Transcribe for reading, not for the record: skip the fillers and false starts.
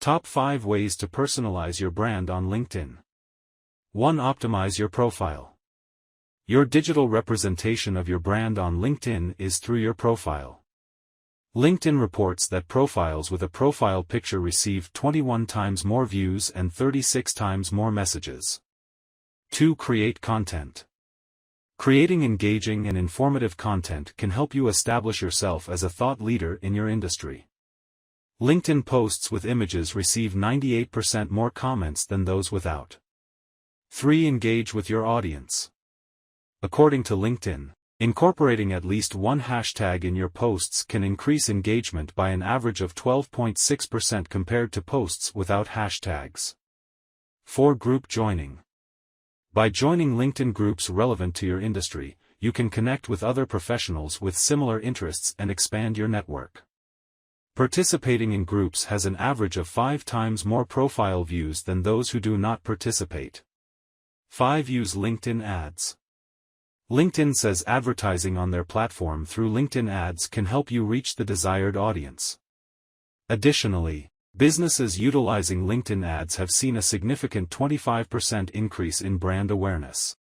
Top 5 ways to personalize your brand on LinkedIn. 1. Optimize your profile. Your digital representation of your brand on LinkedIn is through your profile. LinkedIn reports that profiles with a profile picture receive 21 times more views and 36 times more messages. 2. Create content. Creating engaging and informative content can help you establish yourself as a thought leader in your industry. LinkedIn posts with images receive 98% more comments than those without. 3. Engage with your audience. According to LinkedIn, incorporating at least one hashtag in your posts can increase engagement by an average of 12.6% compared to posts without hashtags. 4. Group joining. By joining LinkedIn groups relevant to your industry, you can connect with other professionals with similar interests and expand your network. Participating in groups has an average of 5 times more profile views than those who do not participate. 5. Use LinkedIn ads. LinkedIn says advertising on their platform through LinkedIn ads can help you reach the desired audience. Additionally, businesses utilizing LinkedIn ads have seen a significant 25% increase in brand awareness.